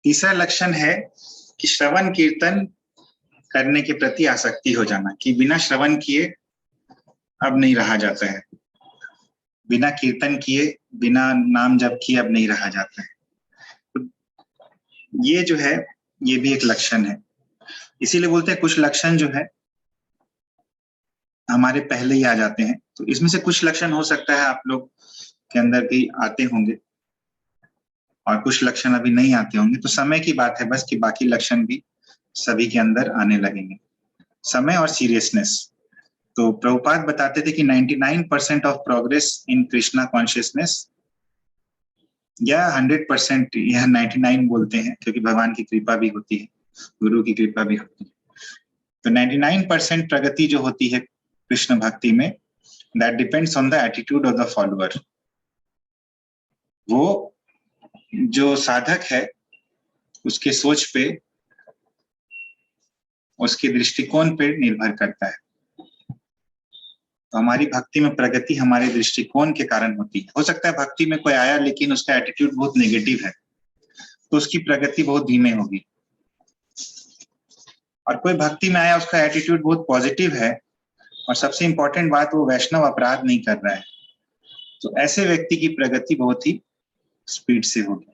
तीसरा लक्षण है कि श्रवण कीर्तन करने के प्रति आसक्ति हो जाना, कि बिना श्रवण किए अब नहीं रहा जाता है, बिना कीर्तन किए, बिना नाम जप किए अब नहीं रहा जाता है। तो ये जो है ये भी एक लक्षण है। इसीलिए बोलते हैं कुछ लक्षण जो है हमारे पहले ही आ जाते हैं। तो इसमें से कुछ लक्षण हो सकता है आप लोग के अंदर भी आते होंगे और कुछ लक्षण अभी नहीं आते होंगे। तो समय की बात है बस कि बाकी लक्षण भी सभी के अंदर आने लगेंगे। समय और सीरियसनेस। तो प्रभुपाद बताते थे कि 99% of progress in Krishna consciousness, या 100%, यह 99 बोलते हैं क्योंकि भगवान की कृपा भी होती है, गुरु की कृपा भी होती है। तो 99% प्रगति जो होती है कृष्ण भक्ति में, that depends on the attitude of the follower. वो जो साधक है उसके सोच पे, उसके दृष्टिकोण पे निर्भर करता है। तो हमारी भक्ति में प्रगति हमारे दृष्टिकोण के कारण होती है। हो सकता है भक्ति में कोई आया लेकिन उसका एटीट्यूड बहुत नेगेटिव है, तो उसकी प्रगति बहुत धीमे होगी। और कोई भक्ति में आया, उसका एटीट्यूड बहुत पॉजिटिव है, और सबसे इंपॉर्टेंट बात, वो वैष्णव अपराध नहीं कर रहा है, तो ऐसे व्यक्ति की प्रगति बहुत ही स्पीड से होगी।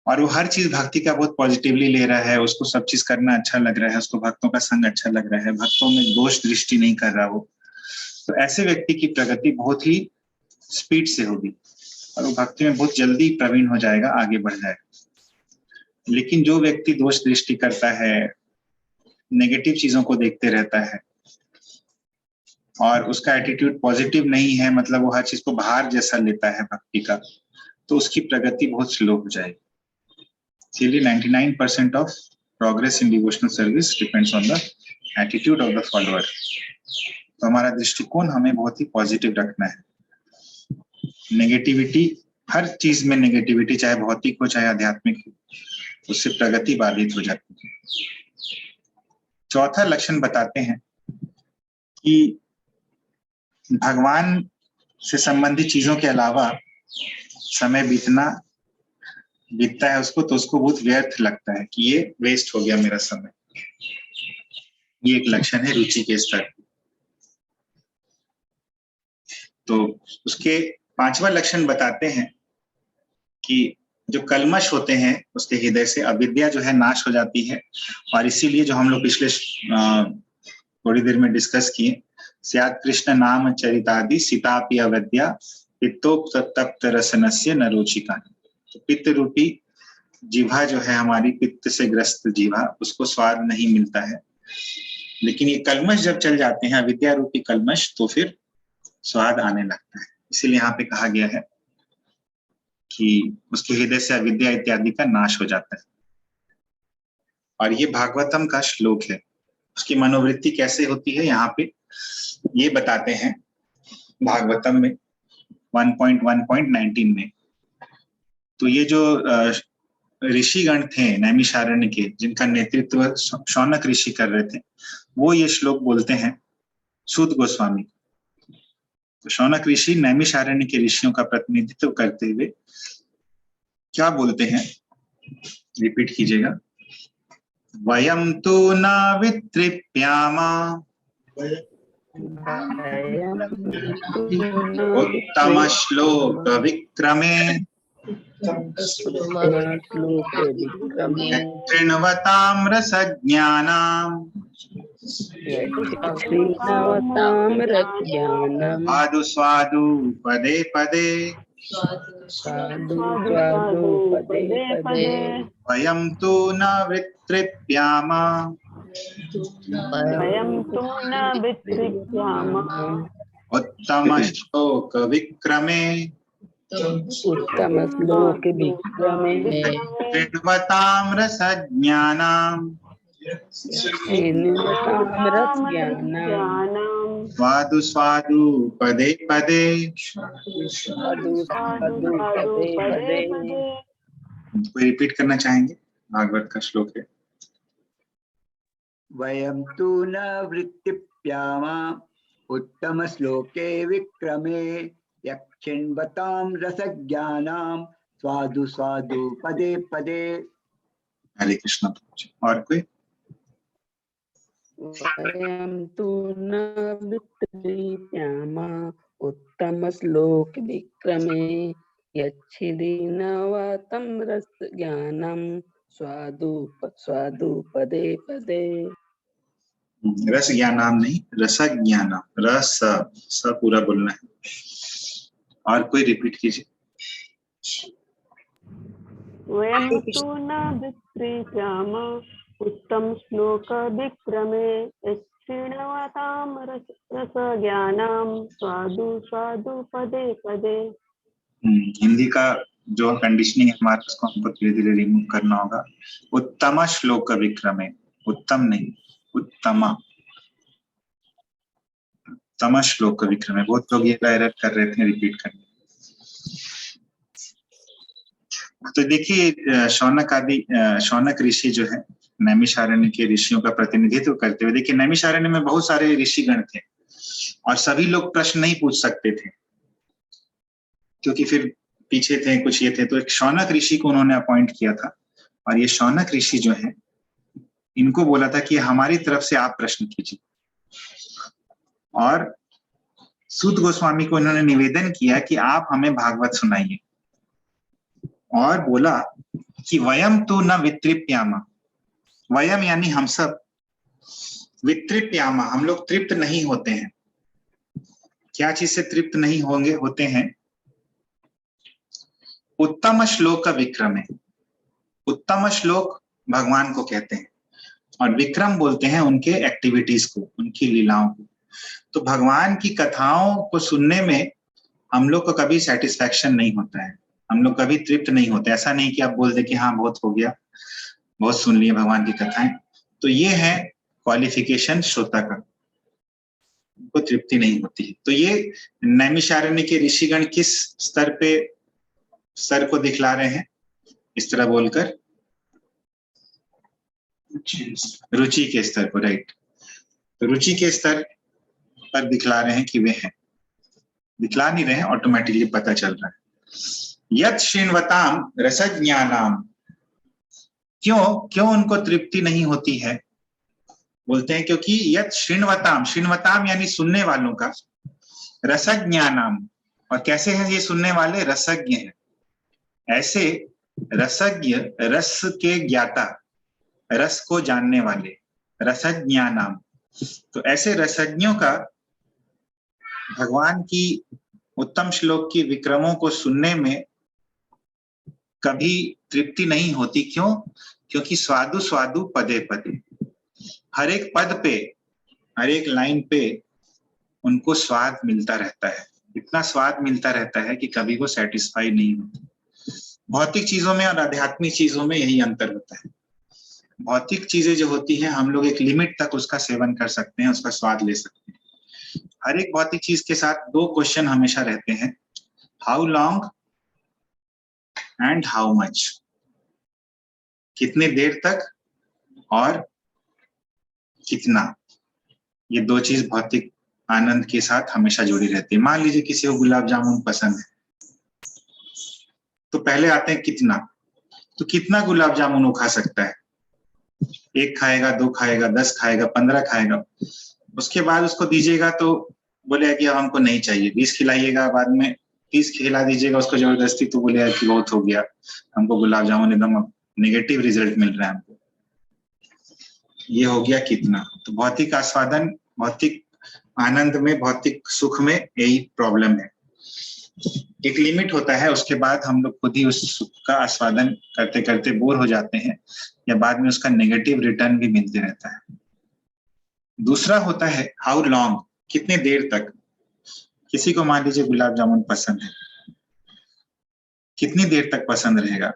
और वो हर चीज भक्ति का बहुत पॉजिटिवली ले रहा है, उसको सब चीज करना अच्छा लग रहा है, उसको भक्तों का संग अच्छा लग रहा है, भक्तों में दोष दृष्टि नहीं कर रहा वो, तो ऐसे व्यक्ति की प्रगति बहुत ही स्पीड से होगी और वो भक्ति में बहुत जल्दी प्रवीण हो जाएगा, आगे बढ़ जाएगा। लेकिन जो व्यक्ति दोष दृष्टि करता है, नेगेटिव चीजों को देखते रहता है और उसका एटीट्यूड पॉजिटिव नहीं है, मतलब वो हर चीज को भार जैसा लेता है भक्ति का, तो उसकी प्रगति बहुत स्लो हो जाएगी। इसीलिए 99% of progress in devotional service depends on the attitude of the follower. तो हमारा दृष्टिकोण हमें बहुत ही पॉजिटिव रखना है। नेगेटिविटी, हर चीज में नेगेटिविटी, चाहे भौतिक हो चाहे आध्यात्मिक हो, उससे प्रगति बाधित हो जाती है। चौथा लक्षण बताते हैं कि भगवान से संबंधित चीजों के अलावा समय बीतता है उसको, तो उसको बहुत व्यर्थ लगता है कि ये वेस्ट हो गया मेरा समय। ये एक लक्षण है रुचि के स्तर। तो उसके पांचवा लक्षण बताते हैं कि जो कल्मश होते हैं उसके हृदय से, अविद्या जो है नाश हो जाती है। और इसीलिए जो हम लोग पिछले थोड़ी देर में डिस्कस किए, स्यात् कृष्ण नाम चरितादि सीतापि अविद्या पित्तोक्त तप्त रसनस्य न रुचिका। तो पित्त रूपी जीवा जो है हमारी, पित्त से ग्रस्त जीवा, उसको स्वाद नहीं मिलता है। लेकिन ये कल्मश जब चल जाते हैं, अविद्या रूपी कल्मश, तो फिर स्वाद आने लगता है। इसीलिए यहाँ पे कहा गया है कि उसके हृदय से अविद्या इत्यादि का नाश हो जाता है। और ये भागवतम का श्लोक है। उसकी मनोवृत्ति कैसे होती है यहाँ पे ये बताते हैं भागवतम में 1.1.19 में। तो ये जो ऋषिगण थे नैमिषारण्य के, जिनका नेतृत्व शौनक ऋषि कर रहे थे, वो ये श्लोक बोलते हैं सूत गोस्वामी। तो शौनक ऋषि नैमिषारण्य के ऋषियों का प्रतिनिधित्व करते हुए क्या बोलते हैं, रिपीट कीजिएगा। वयम तो न वितृप्यामा उत्तम श्लोक विक्रमे तृणवताम्र सज्ञानाम् स्वादु स्वादु पदे पदे वयं तु न वितृप्यामा उत्तम श्लोक विक्रमे तृणवताम्र सज्ञानाम् स्वादु स्वादु पदे पदे। कोई रिपीट करना चाहेंगे? भागवत का श्लोक है। वयं तु न वृत्तिप्यामा उत्तम श्लोके विक्रमे यक्षिण्वतां रसज्ञानां स्वादु स्वादु पदे पदे। हरे कृष्ण। और कोई? वयं तु न वितृप्यामः उत्तम श्लोक विक्रमे यच्छिदि नवतं रस ज्ञानं स्वादु स्वादु पदे पदे। रस ज्ञानाम नहीं, रसज्ञानाम, रस स पूरा बोलना है। और कोई रिपीट कीजिए। वयं तु न वितृप्यामः उत्तम श्लोक विक्रमे यच्छृण्वतां रसज्ञानं स्वादु स्वादु पदे पदे। हिंदी का जो कंडीशनिंग है हमारा, उसको हमको धीरे धीरे रिमूव करना होगा। उत्तम श्लोक विक्रमे, उत्तम नहीं, उत्तम उत्तम श्लोक विक्रमे। बहुत लोग ये एरर कर रहे थे रिपीट करने। तो देखिए शौनक ऋषि जो है नैमिषारण्य के ऋषियों का प्रतिनिधित्व करते हुए, देखिए नैमिषारण्य में बहुत सारे ऋषिगण थे और सभी लोग प्रश्न नहीं पूछ सकते थे क्योंकि फिर पीछे थे कुछ ये थे, तो एक शौनक ऋषि को उन्होंने अपॉइंट किया था। और ये शौनक ऋषि जो है इनको बोला था कि हमारी तरफ से आप प्रश्न कीजिए। और सूत गोस्वामी को इन्होंने निवेदन किया कि आप हमें भागवत सुनाइए, और बोला कि वयम तो न वितृप्यामा, वयम यानी हम सब, वितृप्यामा हम लोग तृप्त नहीं होते हैं। क्या चीज से तृप्त नहीं होते हैं? उत्तम श्लोक का विक्रम है। उत्तम श्लोक भगवान को कहते हैं और विक्रम बोलते हैं उनके एक्टिविटीज को, उनकी लीलाओं को। तो भगवान की कथाओं को सुनने में हम लोग को कभी सेटिस्फैक्शन नहीं होता है, हम लोग कभी तृप्त नहीं होते। ऐसा नहीं कि आप बोल दे कि हाँ बहुत हो गया, बहुत सुन लिए भगवान की कथाएं। तो ये है क्वालिफिकेशन श्रोता का, को तृप्ति नहीं होती है। तो ये नैमिषारण्य के ऋषिगण किस स्तर को दिखला रहे हैं इस तरह बोलकर? रुचि के स्तर को, राइट। तो रुचि के स्तर पर दिखला रहे हैं कि वे हैं, दिखला नहीं रहे हैं, ऑटोमेटिकली पता चल रहा है। यत् श्रृण्वताम रसज्ञानाम, क्यों उनको तृप्ति नहीं होती है? बोलते हैं क्योंकि यत् श्रृण्वताम, श्रृण्वताम यानी सुनने वालों का, रसज्ञानाम, और कैसे हैं ये सुनने वाले? रसज्ञ हैं। ऐसे रसज्ञ, रस के ज्ञाता, रस को जानने वाले, रसज्ञानाम। तो ऐसे रसज्ञों का भगवान की उत्तम श्लोक की विक्रमों को सुनने में कभी तृप्ति नहीं होती। क्यों? क्योंकि स्वादु स्वादु पदे पदे, हर एक पद पे, हर एक लाइन पे उनको स्वाद मिलता रहता है। इतना स्वाद मिलता रहता है कि कभी वो सेटिस्फाई नहीं होते। भौतिक चीजों में और आध्यात्मिक चीजों में यही अंतर होता है। भौतिक चीजें जो होती हैं हम लोग एक लिमिट तक उसका सेवन कर सकते हैं, उसका स्वाद ले सकते हैं। हर एक भौतिक चीज के साथ दो क्वेश्चन हमेशा रहते हैं, how long and how much, कितने देर तक और कितना। ये दो चीज भौतिक आनंद के साथ हमेशा जुड़ी रहती है। मान लीजिए किसी को गुलाब जामुन पसंद है, तो पहले आते हैं कितना। तो कितना गुलाब जामुन वो खा सकता है? 1 खाएगा, 2 खाएगा, 10 खाएगा, 15 खाएगा। उसके बाद उसको दीजिएगा तो बोलेगा कि अब हमको नहीं चाहिए। 20 खिलाइएगा, बाद में 30 खिला दीजिएगा उसको जबरदस्ती, तो बोलेगा कि बहुत हो गया, हमको गुलाब जामुन एकदम नेगेटिव रिजल्ट मिल रहा है हमको। ये हो गया कितना। तो भौतिक आस्वादन, भौतिक आनंद में, भौतिक सुख में यही प्रॉब्लम है। एक लिमिट होता है, उसके बाद हम लोग खुद ही उस सुख का आस्वादन करते करते बोर हो जाते हैं, या बाद में उसका नेगेटिव रिटर्न भी मिलते रहता है। दूसरा होता है हाउ लॉन्ग, कितने देर तक। किसी को मान लीजिए गुलाब जामुन पसंद है, कितनी देर तक पसंद रहेगा?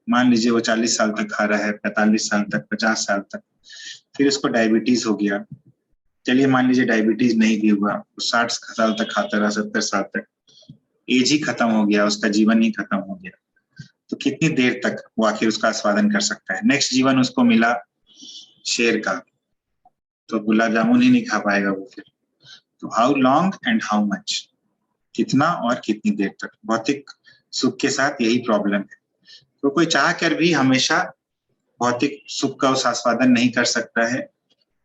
मान लीजिए वो 40 साल तक खा रहा है, 45 साल तक, 50 साल तक, फिर उसको डायबिटीज हो गया। चलिए मान लीजिए डायबिटीज नहीं भी हुआ, वो 60 साल तक खाता रहा, 70 साल तक, एज ही खत्म हो गया, उसका जीवन ही खत्म हो गया। तो कितनी देर तक वो आखिर उसका आस्वादन कर सकता है? नेक्स्ट जीवन उसको मिला शेर का, तो गुलाब जामुन ही नहीं खा पाएगा वो फिर। तो how long and how much, कितना और कितनी देर तक। भौतिक सुख के साथ यही प्रॉब्लम है। तो कोई चाह कर भी हमेशा भौतिक सुख का उस आस्वादन नहीं कर सकता है,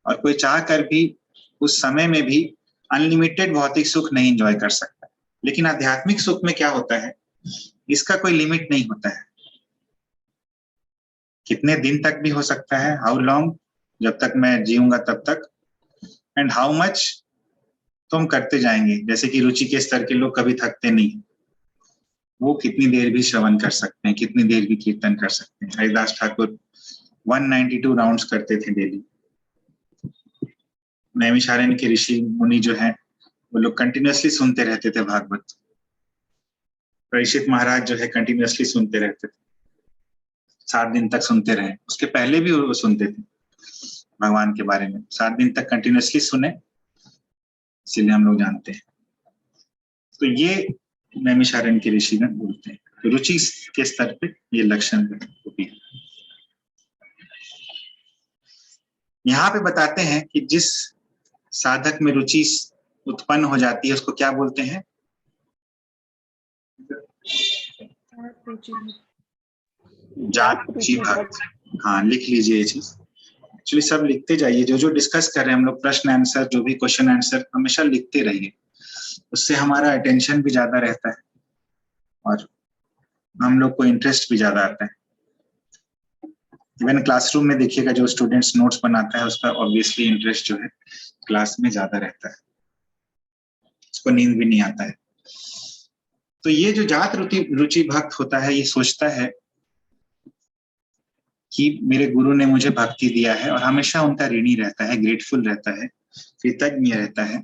और कोई चाह कर भी उस समय में भी अनलिमिटेड भौतिक सुख नहीं एंजॉय कर सकता। लेकिन आध्यात्मिक सुख में क्या होता है, इसका कोई लिमिट नहीं होता है। कितने दिन तक भी हो सकता है, हाउ लॉन्ग, जब तक मैं जीऊंगा तब तक, एंड हाउ मच, तो हम करते जाएंगे। जैसे कि रुचि के स्तर के लोग कभी थकते नहीं, वो कितनी देर भी श्रवण कर सकते हैं, कितनी देर भी कीर्तन कर सकते हैं। हरिदास ठाकुर 192 राउंड्स करते थे डेली। नैमिषारण्य के ऋषि मुनि जो हैं वो लोग कंटिन्यूअसली सुनते रहते थे भागवत। परीक्षित महाराज जो है कंटिन्यूअसली सुनते रहते थे, 7 दिन तक सुनते रहे। उसके पहले भी वो सुनते थे भगवान के बारे में, 7 दिन तक कंटिन्यूअसली सुने, इसीलिए हम लोग जानते हैं। तो ये नैमिषारण्य के ऋषि ने बोलते हैं। तो रुचि के स्तर पे ये लक्षण होती है। यहाँ पे बताते हैं कि जिस साधक में रुचि उत्पन्न हो जाती है उसको क्या बोलते हैं? जात रुचि भक्त। हाँ, लिख लीजिए ये चीज। एक्चुअली सब लिखते जाइए, जो जो डिस्कस कर रहे हैं हम लोग, प्रश्न आंसर, जो भी क्वेश्चन आंसर हमेशा लिखते रहिए, उससे हमारा अटेंशन भी ज्यादा रहता है और हम लोग को इंटरेस्ट भी ज्यादा आता है। इवन क्लासरूम में देखिएगा जो स्टूडेंट्स नोट्स बनाता है उसका ऑब्वियसली इंटरेस्ट जो है क्लास में ज्यादा रहता है, उसको नींद भी नहीं आता है। तो ये जो जात रुचि भक्त होता है, ये सोचता है कि मेरे गुरु ने मुझे भक्ति दिया है, और हमेशा उनका ऋणी रहता है, ग्रेटफुल रहता है, कृतज्ञ रहता है,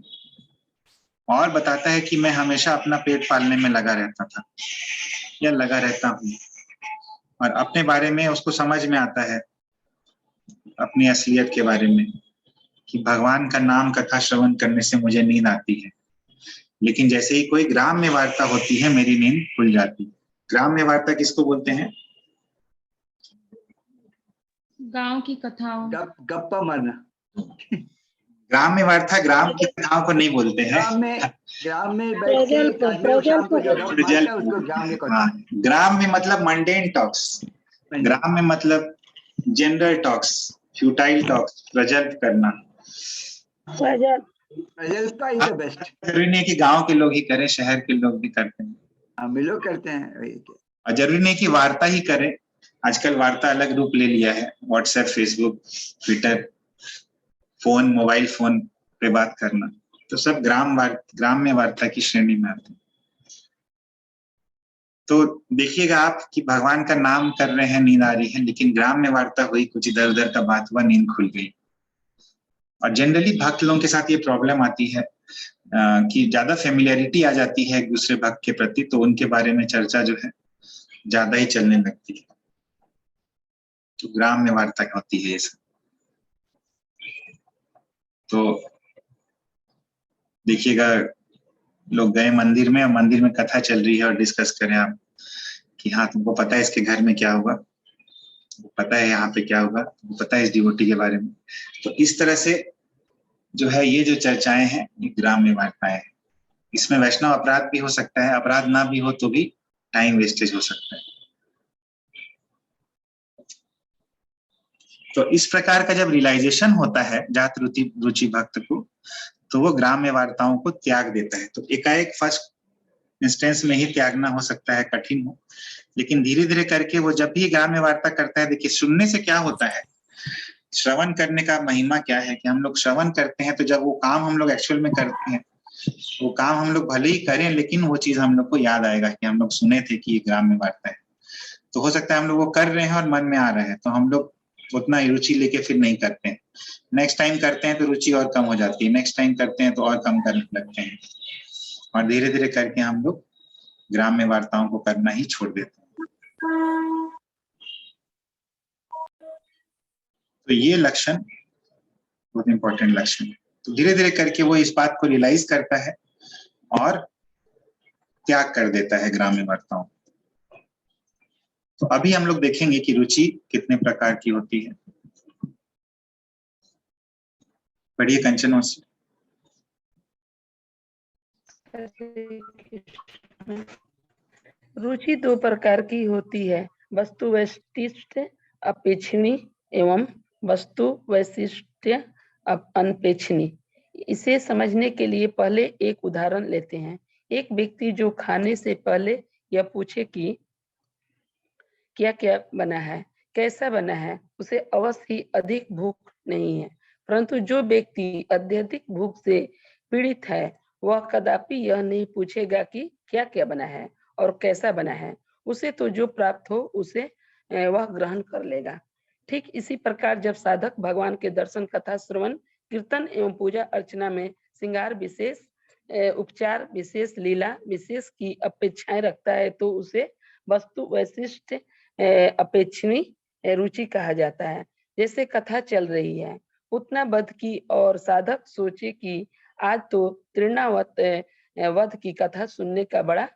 और बताता है कि मैं हमेशा अपना पेट पालने में लगा रहता था या लगा रहता हूँ। और अपने बारे में उसको समझ में आता है, अपनी असलियत के बारे में, कि भगवान का नाम कथा श्रवण करने से मुझे नींद आती है, लेकिन जैसे ही कोई ग्राम्य वार्ता होती है मेरी नींद खुल जाती है। ग्राम्य वार्ता किसको बोलते हैं? गांव की कथाओं। गप्पा मारना। ग्राम्य वार्ता ग्राम की कथाओं को नहीं बोलते हैं। ग्राम में बैठ के एक आदमी शाम को जो गप मारता है उसको ग्राम में कथा। ग्राम में मतलब मंडेन टॉक्स, ग्राम में मतलब जनरल टॉक्स, फ्यूटाइल टॉक्स, प्रजल्प करना। Prajalpa is the best. जरूरी नहीं कि गांव के लोग ही करें, शहर के लोग भी करते हैं, हम लोग करते हैं। और जरूरी नहीं कि वार्ता ही करें। आजकल वार्ता अलग रूप ले लिया है, WhatsApp, Facebook, Twitter, phone, mobile phone पे बात करना, तो सब ग्राम्य वार्ता की श्रेणी में आते हैं। तो देखिएगा आप कि भगवान का नाम कर रहे हैं, नींद आ रही है, लेकिन ग्राम्य वार्ता हुई, कुछ इधर उधर का बात हुआ, नींद खुल गई। और जनरली भक्त लोगों के साथ ये प्रॉब्लम आती है कि ज्यादा फेमिलियरिटी आ जाती है एक दूसरे भक्त के प्रति, तो उनके बारे में चर्चा जो है ज्यादा ही चलने लगती है। तो ग्राम्य वार्ता होती है ये सब। तो देखिएगा, लोग गए मंदिर में और मंदिर में कथा चल रही है और डिस्कस करें आप कि हाँ तुमको पता है इसके घर में क्या हुआ, पता है यहाँ पे क्या होगा, तुमको पता है इस डिवोटी के बारे में। तो इस तरह से जो है ये जो चर्चाएं हैं ये ग्राम्य वार्ताएं हैं। इसमें वैष्णव अपराध भी हो सकता है, अपराध ना भी हो तो भी टाइम वेस्टेज हो सकता है। तो इस प्रकार का जब रियलाइजेशन होता है जात रुचि भक्त को, तो वो ग्राम्य वार्ताओं को त्याग देता है। तो एकाएक फर्स्ट इंस्टेंस में ही त्यागना हो सकता है कठिन हो, लेकिन धीरे धीरे करके वो जब भी ग्राम्य वार्ता करता है, देखिए सुनने से क्या होता है, श्रवण करने का महिमा क्या है कि हम लोग श्रवण करते हैं, तो जब वो काम हम लोग एक्चुअल में करते हैं, वो काम हम लोग भले ही करें, लेकिन वो चीज हम लोग को याद आएगा कि हम लोग सुने थे कि ये ग्राम्य वार्ता है। तो हो सकता है हम लोग वो कर रहे हैं और मन में आ रहा है, तो हम लोग उतना रुचि लेके फिर नहीं करते हैं। नेक्स्ट टाइम करते हैं तो रुचि और कम हो जाती है, नेक्स्ट टाइम करते हैं तो और कम करने लगते हैं, और धीरे धीरे करके हम लोग ग्राम्य वार्ताओं को करना ही छोड़ देते हैं। तो ये लक्षण बहुत इंपॉर्टेंट लक्षण है। तो धीरे धीरे करके वो इस बात को रियलाइज करता है और त्याग कर देता है ग्राम्य वार्ताओं। तो अभी हम लोग देखेंगे कि रुचि कितने प्रकार की होती है। पढ़िए कंचन से। रुचि 2 प्रकार की होती है, वस्तु वैशिष्ट्य अपेक्षणी एवं वस्तु वैशिष्ट्य अनपेक्षणी। इसे समझने के लिए पहले एक उदाहरण लेते हैं। एक व्यक्ति जो खाने से पहले यह पूछे कि क्या क्या बना है, कैसा बना है, उसे अवश्य ही अधिक भूख नहीं है। परंतु जो व्यक्ति अत्यधिक भूख से पीड़ित है वह कदापि यह नहीं पूछेगा कि क्या क्या बना है और कैसा बना है। उसे तो जो प्राप्त हो उसे वह ग्रहण कर लेगा। ठीक इसी प्रकार जब साधक भगवान के दर्शन, कथा श्रवण, कीर्तन एवं पूजा अर्चना में श्रृंगार विशेष, उपचार विशेष, लीला विशेष की अपेक्षाएं रखता है तो उसे वस्तु वैशिष्ट अपेक्षणी रुचि कहा जाता है। जैसे कथा चल रही है, उतना वध की और साधक सोचे कि आज तो तृणावत वध की कथा सुनने का बड़ा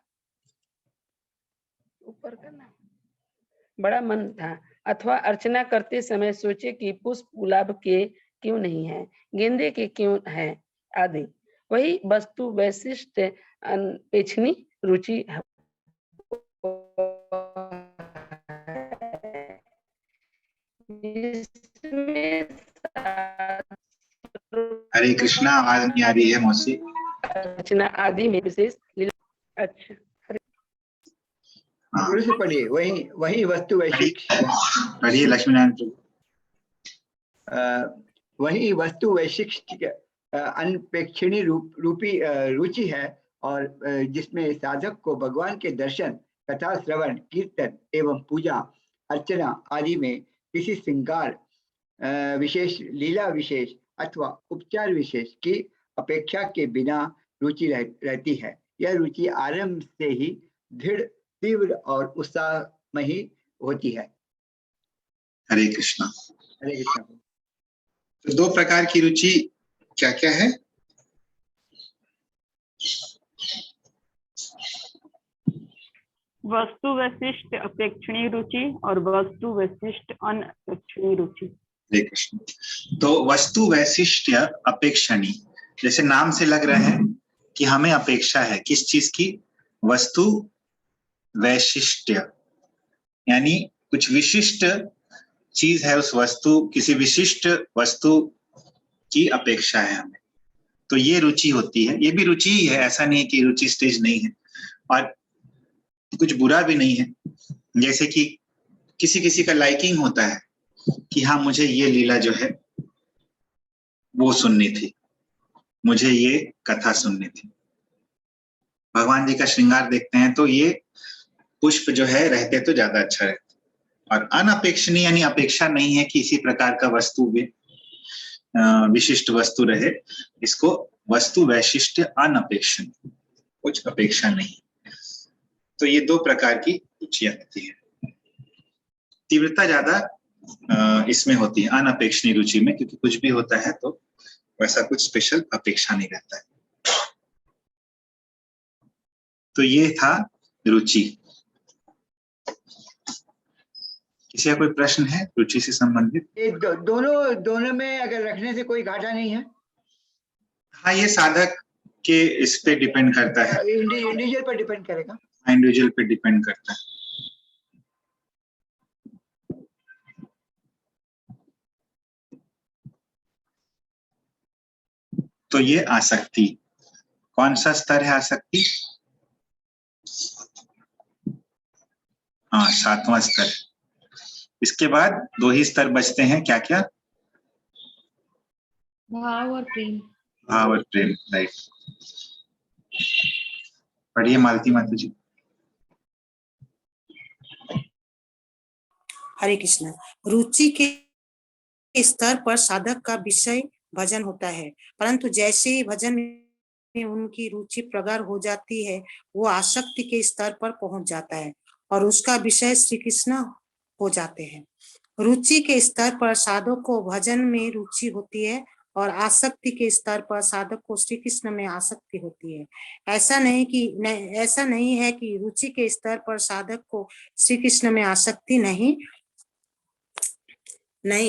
मन था, अथवा अर्चना करते समय सोचे कि पुष्प गुलाब के क्यों नहीं है, गेंदे के क्यों है आदि। वही वस्तु वैशिष्ट अपेक्षणी रुचि हरे कृष्णा, आवाज नहीं आ रही है मौसी। अर्चना आदि में विशेष। अच्छा से पढ़िए, वही वस्तु वैशिष्ट, पढ़िए लक्ष्मीनारायण प्रभु। वही वस्तु वैशिष्ट अनपेक्षणी रूपी रुचि है, और जिसमें साधक को भगवान के दर्शन, कथा श्रवण, कीर्तन एवं पूजा अर्चना आदि में किसी श्रृंगार विशेष, लीला विशेष अथवा उपचार विशेष की अपेक्षा के बिना रुचि रहती है। यह रुचि आरंभ से ही दृढ़, तीव्र और उत्साहमयी होती है। हरे कृष्णा। हरे कृष्णा। तो दो प्रकार की रुचि क्या क्या है? वस्तु वैशिष्ट अपेक्षणीय रुचि और वस्तु वैशिष्ट अनपेक्षणीय रुचि। हरे कृष्ण। तो वस्तु वैशिष्ट अपेक्षणीय, जैसे नाम से लग रहा है कि हमें अपेक्षा है किस चीज की? वस्तु वैशिष्ट्य, यानी कुछ विशिष्ट चीज है उस वस्तु, किसी विशिष्ट वस्तु की अपेक्षा है हमें, तो ये रुचि होती है। ये भी रुचि ही है, ऐसा नहीं है कि रुचि स्टेज नहीं है, और कुछ बुरा भी नहीं है। जैसे कि किसी किसी का लाइकिंग होता है कि हाँ मुझे ये लीला जो है वो सुननी थी, मुझे ये कथा सुननी थी। भगवान जी का श्रृंगार देखते हैं तो ये पुष्प जो है रहते तो ज्यादा अच्छा रहता। और अनपेक्षणीय यानी अपेक्षा नहीं है कि इसी प्रकार का वस्तु भी विशिष्ट वस्तु रहे, इसको वस्तु वैशिष्ट अनपेक्षणीय, कुछ अपेक्षा नहीं। तो ये दो प्रकार की रुचियां होती है। तीव्रता ज्यादा इसमें होती है अनपेक्षणीय रुचि में, क्योंकि कुछ भी होता है तो वैसा कुछ स्पेशल अपेक्षा नहीं रहता है। तो ये था रुचि। किसी का कोई प्रश्न है रुचि से संबंधित? दोनों में अगर रखने से कोई घाटा नहीं है। हाँ, ये साधक के इस पे डिपेंड करता है, इंडिविजुअल पर डिपेंड करेगा। इंडिविजुअल पे डिपेंड करता है। तो ये आसक्ति, कौन सा स्तर है आसक्ति? हाँ, 7वां स्तर। इसके बाद 2 ही स्तर बचते हैं, क्या क्या? भाव और प्रेम। भाव और प्रेम, राइट। पढ़िए मालती माता जी। हरे कृष्ण। रुचि के स्तर पर साधक का विषय भजन होता है, परंतु जैसे ही भजन में उनकी रुचि प्रगाढ़ हो जाती है वो आसक्ति के स्तर पर पहुंच जाता है और उसका विषय श्री कृष्ण हो जाते हैं। रुचि के स्तर पर साधक को भजन में रुचि होती है और आसक्ति के स्तर पर साधक को श्री कृष्ण में आसक्ति होती है। ऐसा नहीं है कि रुचि के स्तर पर साधक को श्री कृष्ण में आसक्ति नहीं,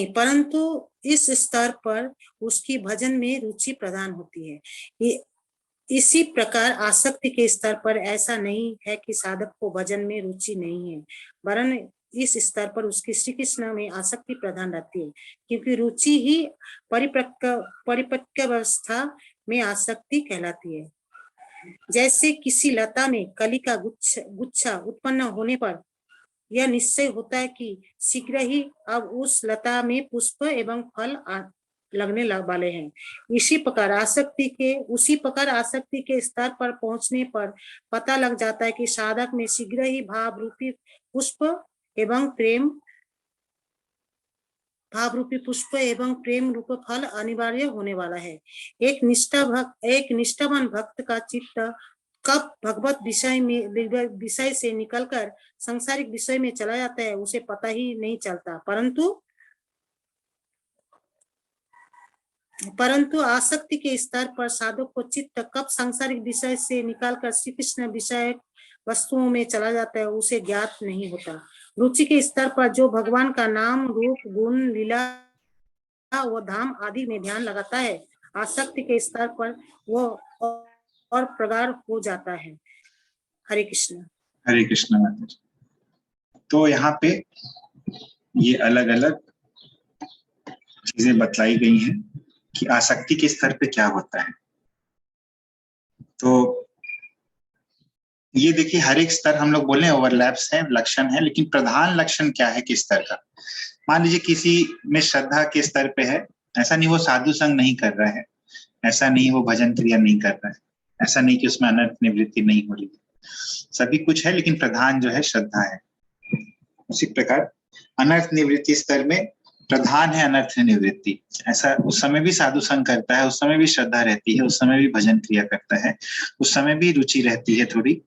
परंतु इस स्तर पर उसकी भजन में रुचि प्रदान होती है। इसी प्रकार आसक्ति के स्तर पर ऐसा नहीं है कि साधक को भजन में रुचि नहीं है, वरन इस स्तर पर उसकी श्री कृष्ण में आसक्ति प्रधान रहती है, क्योंकि रुचि ही परिपक्वावस्था में आसक्ति कहलाती है। जैसे किसी लता में कली का गुच्छा उत्पन्न होने पर यह निश्चय होता है कि शीघ्र ही अब उस लता में पुष्प एवं फल लगने वाले हैं। उसी प्रकार आसक्ति के स्तर पर पहुंचने पर पता लग जाता है कि साधक में शीघ्र ही भाव रूपी पुष्प एवं प्रेम रूप फल अनिवार्य होने वाला है। एक निष्ठावान भक्त का चित्त कब भगवत विषय से निकलकर सांसारिक विषय में चला जाता है उसे पता ही नहीं चलता, परंतु आसक्ति के स्तर पर साधक को चित्त कब सांसारिक विषय से निकालकर श्री कृष्ण विषय वस्तुओं में चला जाता है उसे ज्ञात नहीं होता। रुचि के स्तर पर जो भगवान का नाम, रूप, गुण, लीला व धाम आदि में ध्यान लगाता है, आसक्ति के स्तर पर वो और प्रगाढ़ हो जाता है। हरे कृष्ण। हरे कृष्ण माता जी। तो यहाँ पे ये अलग अलग चीजें बतलाई गई हैं कि आसक्ति के स्तर पे क्या होता है। तो ये देखिए हर एक स्तर हम लोग बोले ओवरलैप्स है, लक्षण है, लेकिन प्रधान लक्षण क्या है किस स्तर का। मान लीजिए किसी में श्रद्धा के स्तर पे है, ऐसा नहीं वो साधु संग नहीं कर रहा है, ऐसा नहीं वो भजन क्रिया नहीं कर रहा है, ऐसा नहीं कि उसमें अनर्थ निवृत्ति नहीं हो रही है, सभी कुछ है, लेकिन प्रधान जो है श्रद्धा है। उसी प्रकार अनर्थ निवृत्ति स्तर में प्रधान है अनर्थ निवृत्ति। ऐसा उस समय भी साधु संग करता है, उस समय भी श्रद्धा रहती है, उस समय भी भजन क्रिया करता है, उस समय भी रुचि रहती है थोड़ी,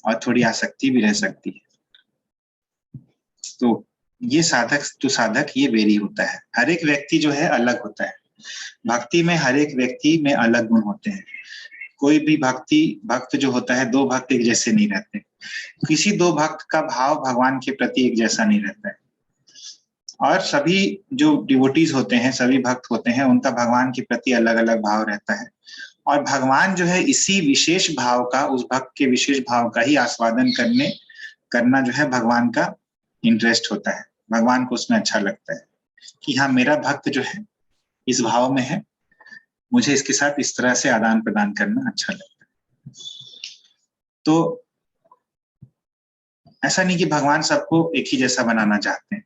और थोड़ी आसक्ति भी रह सकती है। तो ये साधक ये वेरी होता है। हर एक व्यक्ति जो है अलग होता है। भक्ति में हर एक व्यक्ति में अलग गुण होते हैं। कोई भी भक्त जो होता है, दो भक्त एक जैसे नहीं रहते। किसी दो भक्त का भाव भगवान के प्रति एक जैसा नहीं रहता है। और सभी जो डिवोटीज होते हैं, सभी भक्त होते हैं, उनका भगवान के प्रति अलग अलग भाव रहता है। और भगवान जो है इसी विशेष भाव का, उस भक्त के विशेष भाव का ही आस्वादन करना जो है भगवान का इंटरेस्ट होता है। भगवान को उसमें अच्छा लगता है कि हाँ मेरा भक्त जो है इस भाव में है, मुझे इसके साथ इस तरह से आदान प्रदान करना अच्छा लगता है। तो ऐसा नहीं कि भगवान सबको एक ही जैसा बनाना चाहते हैं।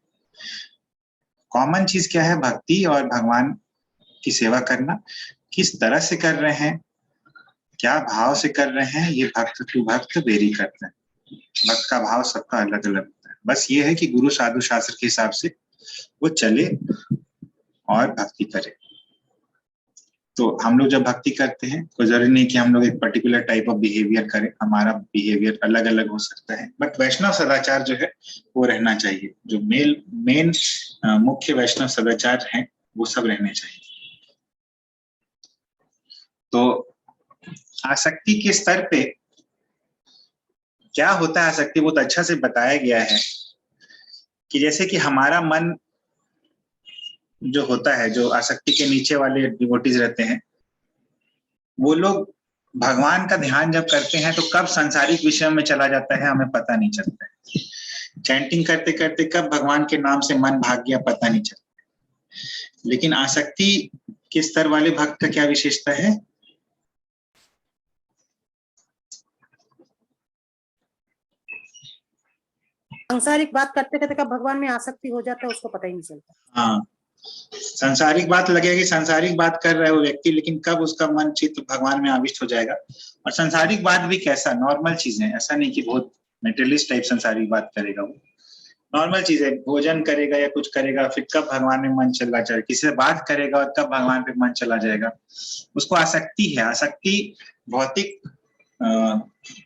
कॉमन चीज क्या है? भक्ति और भगवान की सेवा करना। किस तरह से कर रहे हैं, क्या भाव से कर रहे हैं, ये भक्त टू भक्त वेरी करते हैं। भक्त का भाव सबका अलग अलग होता है। बस ये है कि गुरु साधु शास्त्र के हिसाब से वो चले और भक्ति करे। तो हम लोग जब भक्ति करते हैं कोई जरूरी नहीं कि हम लोग एक पर्टिकुलर टाइप ऑफ बिहेवियर करें, हमारा बिहेवियर अलग अलग हो सकता है, बट वैष्णव सदाचार जो है वो रहना चाहिए। जो मेन मुख्य वैष्णव सदाचार हैं वो सब रहने चाहिए। तो आसक्ति के स्तर पे क्या होता है, आसक्ति बहुत अच्छा से बताया गया है कि जैसे कि हमारा मन जो होता है, जो आसक्ति के नीचे वाले डिवोटीज रहते हैं, वो लोग भगवान का ध्यान जब करते हैं तो कब सांसारिक विषय में चला जाता है हमें पता नहीं चलता है। चैंटिंग करते करते कब भगवान के नाम से मन भाग गया पता नहीं चलता। लेकिन आसक्ति के स्तर वाले भक्त का क्या विशेषता है? सांसारिक बात करते करते कब भगवान में आसक्ति हो जाता है उसको पता ही नहीं चलता। हाँ, सांसारिक बात लगेगा कि सांसारिक बात कर रहा है वो व्यक्ति, लेकिन कब उसका मन चित्त भगवान में आविष्ट हो जाएगा। और सांसारिक बात भी कैसा, नॉर्मल चीजें, ऐसा नहीं कि बहुत मेटेरियलिस्ट टाइप सांसारिक बात करेगा। वो नॉर्मल चीजें, भोजन करेगा या कुछ करेगा, फिर कब भगवान में मन चला जाएगा, किसी से बात करेगा और कब भगवान पे मन चला जाएगा, उसको आसक्ति है। आसक्ति भौतिक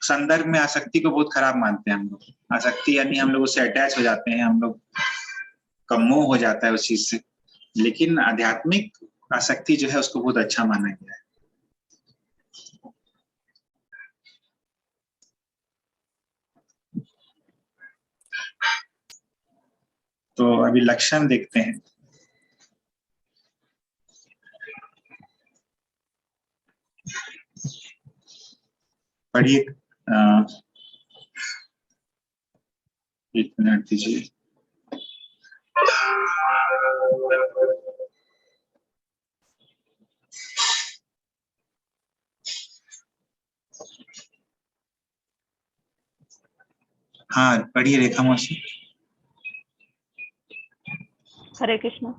संदर्भ में आसक्ति को बहुत खराब मानते हैं हम लोग। आसक्ति यानी हम लोग उससे अटैच हो जाते हैं, हम लोग का मोह हो जाता है उस चीज से। लेकिन आध्यात्मिक आसक्ति जो है उसको बहुत अच्छा माना गया है। तो अभी लक्षण देखते हैं। पढ़िए, एक मिनट दीजिए। हाँ पढ़िए रेखा मौसी। हरे कृष्ण।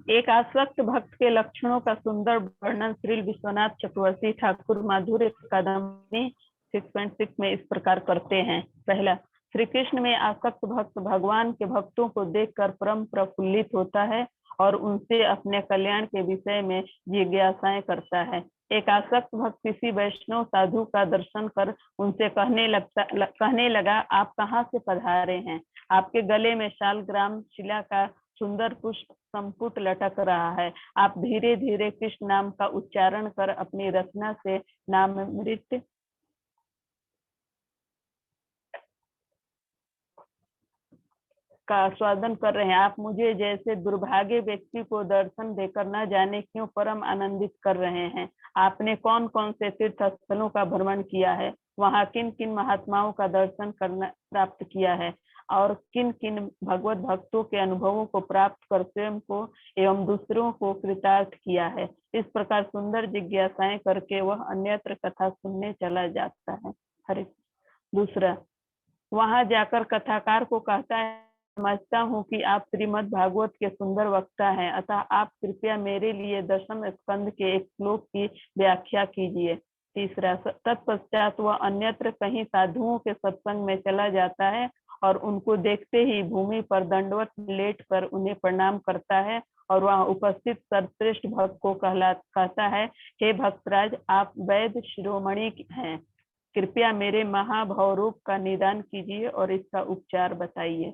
एक आसक्त भक्त के लक्षणों का सुंदर वर्णन श्री विश्वनाथ चक्रवर्ती ठाकुर माधुर्य कादम्बनी 6.6 में इस प्रकार करते हैं। पहला, श्री कृष्ण में आसक्त भक्त भगवान के भक्तों को देखकर परम प्रफुल्लित होता है और उनसे अपने कल्याण के विषय में जिज्ञासाएं करता है। एक आसक्त भक्त किसी वैष्णव साधु का दर्शन कर उनसे कहने लगा, आप कहाँ से पधारे हैं? आपके गले में शालग्राम शिला का सुंदर पुष्प संपुट लटक रहा है। आप धीरे धीरे कृष्ण नाम का उच्चारण कर अपनी रचना से नामामृत का आस्वादन कर रहे हैं। आप मुझे जैसे दुर्भाग्य व्यक्ति को दर्शन देकर न जाने क्यों परम आनंदित कर रहे हैं। आपने कौन कौन से तीर्थ स्थलों का भ्रमण किया है, वहां किन किन महात्माओं का दर्शन करना प्राप्त किया है और किन किन भगवत भक्तों के अनुभवों को प्राप्त कर स्वयं को एवं दूसरों को कृतार्थ किया है। इस प्रकार सुंदर जिज्ञासाएं करके वह अन्यत्र कथा सुनने चला जाता है। हरे। दूसरा, वहां जाकर कथाकार को कहता है, समझता हूँ कि आप श्रीमद् भागवत के सुंदर वक्ता हैं, अतः आप कृपया मेरे लिए दशम स्कंद के एक श्लोक की व्याख्या कीजिए। तीसरा, तत्पश्चात वह अन्यत्र कहीं साधुओं के सत्संग में चला जाता है और उनको देखते ही भूमि पर दंडवत लेट कर उन्हें प्रणाम करता है और वहां उपस्थित सर्वश्रेष्ठ भक्त को कहता है, हे भक्तराज, आप वैद्य शिरोमणि हैं, कृपया मेरे महाभव रोग का निदान कीजिए और इसका उपचार बताइए।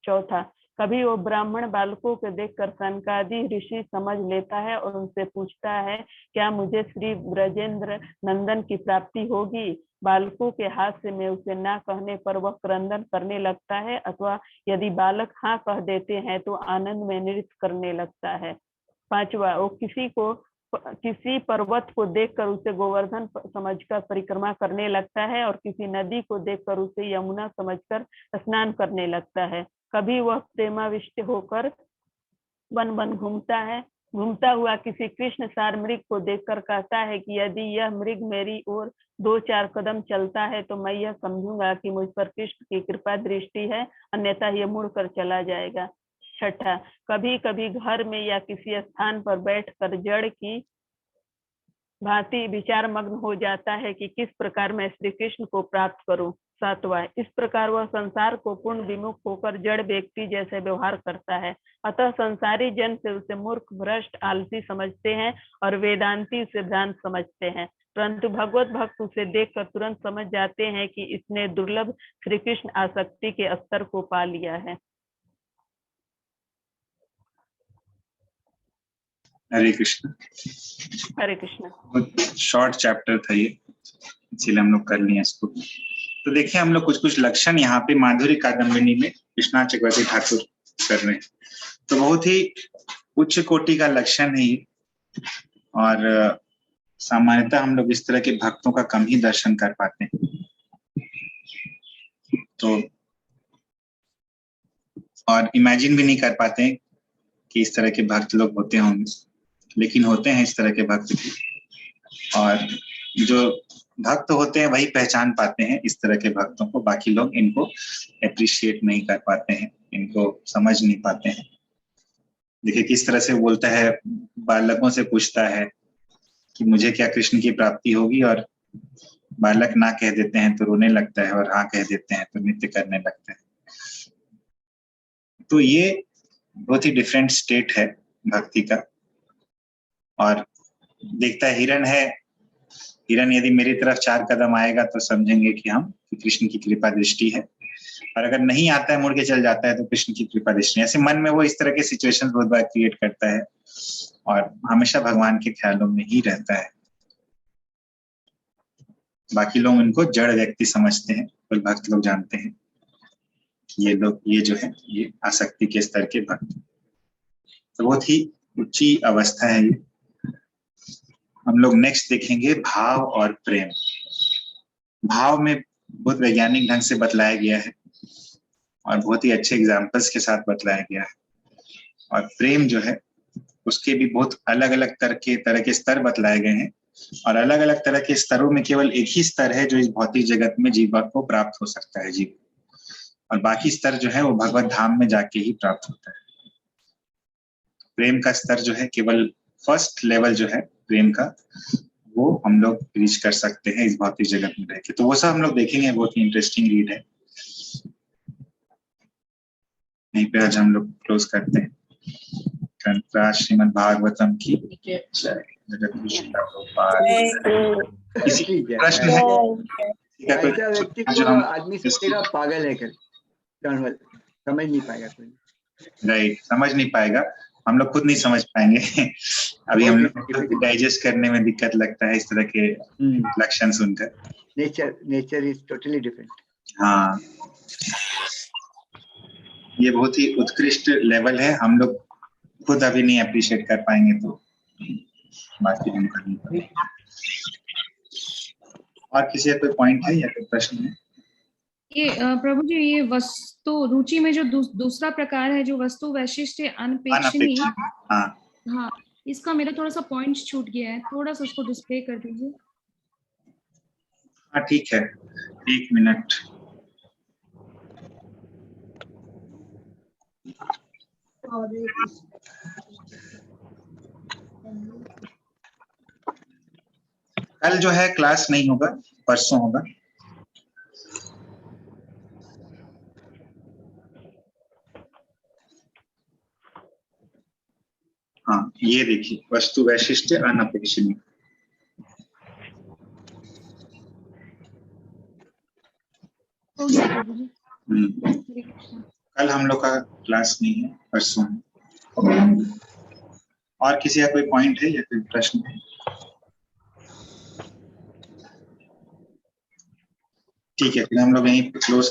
चौथा, कभी वो ब्राह्मण बालकों को देखकर सनकादि ऋषि समझ लेता है और उनसे पूछता है, क्या मुझे श्री ब्रजेंद्र नंदन की प्राप्ति होगी? बालकों के हास्य में उसे ना कहने पर वह क्रंदन करने लगता है, अथवा यदि बालक हाँ कह देते हैं तो आनंद में नृत्य करने लगता है। पांचवा, वो किसी पर्वत को देखकर उसे गोवर्धन समझकर परिक्रमा करने लगता है और किसी नदी को देखकर उसे यमुना समझकर स्नान करने लगता है। कभी वह प्रेमाविष्ट होकर वन वन घूमता हुआ किसी कृष्ण सार मृग को देखकर कहता है कि यदि यह मृग मेरी ओर 2-4 कदम चलता है तो मैं यह समझूंगा कि मुझ पर कृष्ण की कृपा दृष्टि है, अन्यथा यह मुड़कर चला जाएगा। छठा, कभी कभी घर में या किसी स्थान पर बैठकर जड़ की भांति विचार मग्न हो जाता है कि किस प्रकार मैं श्री कृष्ण को प्राप्त करूं। सातवां, इस प्रकार वह संसार को पूर्ण विमुख होकर जड़ व्यक्ति जैसे व्यवहार करता है, अतः संसारी जन से उसे मूर्ख, भ्रष्ट, आलसी समझते हैं और वेदांती उसे भ्रांत समझते हैं, परंतु भगवत भक्त उसे देखकर तुरंत समझ जाते हैं कि इसने दुर्लभ श्री कृष्ण आसक्ति के स्तर को पा लिया है। हरे कृष्ण। हरे कृष्ण। बहुत शॉर्ट चैप्टर था ये, इसीलिए हम लोग कर लिए इसको। तो देखिए हम लोग कुछ कुछ लक्षण यहाँ पे माधुर्य कादम्बिनी में विश्वनाथ चक्रवर्ती ठाकुर कर रहे हैं। तो बहुत ही उच्च कोटि का लक्षण है ये, और सामान्यतः हम लोग इस तरह के भक्तों का कम ही दर्शन कर पाते हैं। तो और इमेजिन भी नहीं कर पाते हैं कि इस तरह के भक्त लोग होते होंगे, लेकिन होते हैं इस तरह के भक्त भी। और जो भक्त होते हैं वही पहचान पाते हैं इस तरह के भक्तों को, बाकी लोग इनको अप्रिशिएट नहीं कर पाते हैं, इनको समझ नहीं पाते हैं। देखिए किस तरह से बोलता है, बालकों से पूछता है कि मुझे क्या कृष्ण की प्राप्ति होगी, और बालक ना कह देते हैं तो रोने लगता है और हाँ कह देते हैं तो नृत्य करने लगता है। तो ये बहुत ही डिफरेंट स्टेट है भक्ति का। और देखता है हिरण है, हिरण यदि मेरी तरफ 4 कदम आएगा तो समझेंगे कि हम कृष्ण की कृपा दृष्टि है, और अगर नहीं आता है, मुड़ के चल जाता है तो कृष्ण की कृपा दृष्टि। ऐसे मन में वो इस तरह के सिचुएशंस बहुत बार क्रिएट करता है और हमेशा भगवान के ख्यालों में ही रहता है। बाकी लोग इनको जड़ व्यक्ति समझते हैं, और भक्त लोग जानते हैं ये लोग, ये जो है ये आसक्ति के स्तर के भक्त। तो बहुत ही ऊंची अवस्था है ये। हम लोग नेक्स्ट देखेंगे भाव और प्रेम। भाव में बहुत वैज्ञानिक ढंग से बतलाया गया है और बहुत ही अच्छे एग्जाम्पल्स के साथ बतलाया गया है। और प्रेम जो है उसके भी बहुत अलग अलग तरह के स्तर बतलाए गए हैं, और अलग अलग तरह के स्तरों में केवल एक ही स्तर है जो इस भौतिक जगत में जीवन को प्राप्त हो सकता है जीव, और बाकी स्तर जो है वो भगवत धाम में जाके ही प्राप्त होता है। प्रेम का स्तर जो है केवल फर्स्ट लेवल जो है प्रेम का, वो हम लोग रीच कर सकते हैं इस भौतिक जगत में रह के। तो वो सब हम लोग देखेंगे, बहुत ही इंटरेस्टिंग रीड है। यहीं पे आज हम लोग क्लोज करते हैं। ग्रंथराज श्रीमद् भागवतम की जय। जगत गुरु श्रील प्रभुपाद। किसी प्रश्न है? किसी का कोई ऐसा व्यक्ति जो को हम आदमी सोचेगा पागल है कर, समझ नहीं पाएगा कोई। राइट, समझ नहीं पाएगा, हम लोग खुद नहीं समझ पाएंगे। अभी हम लोग डाइजेस्ट करने में दिक्कत लगता है इस तरह के लक्षण सुनकर। Nature is totally different. हाँ, ये बहुत ही उत्कृष्ट लेवल है, हम लोग खुद अभी नहीं अप्रिशिएट कर पाएंगे, तो बाकी हम करनी पड़ेगी। और किसी का कोई पॉइंट है या कोई प्रश्न है? ये प्रभु जी, ये वस्तु रुचि में जो दूसरा प्रकार है, जो वस्तु वैशिष्ट अनपेक्षिणी, हाँ, इसका मेरा थोड़ा सा पॉइंट छूट गया है, थोड़ा सा उसको डिस्प्ले कर दीजिए। हाँ ठीक है, 1 मिनट। कल जो है क्लास नहीं होगा, परसों होगा। हाँ, ये देखिए, वस्तु वैशिष्ट अनपेक्षिणी। कल हम लोग का क्लास नहीं है, परसों है। और किसी का कोई पॉइंट है या कोई प्रश्न है? ठीक है, फिर हम लोग यहीं क्लोज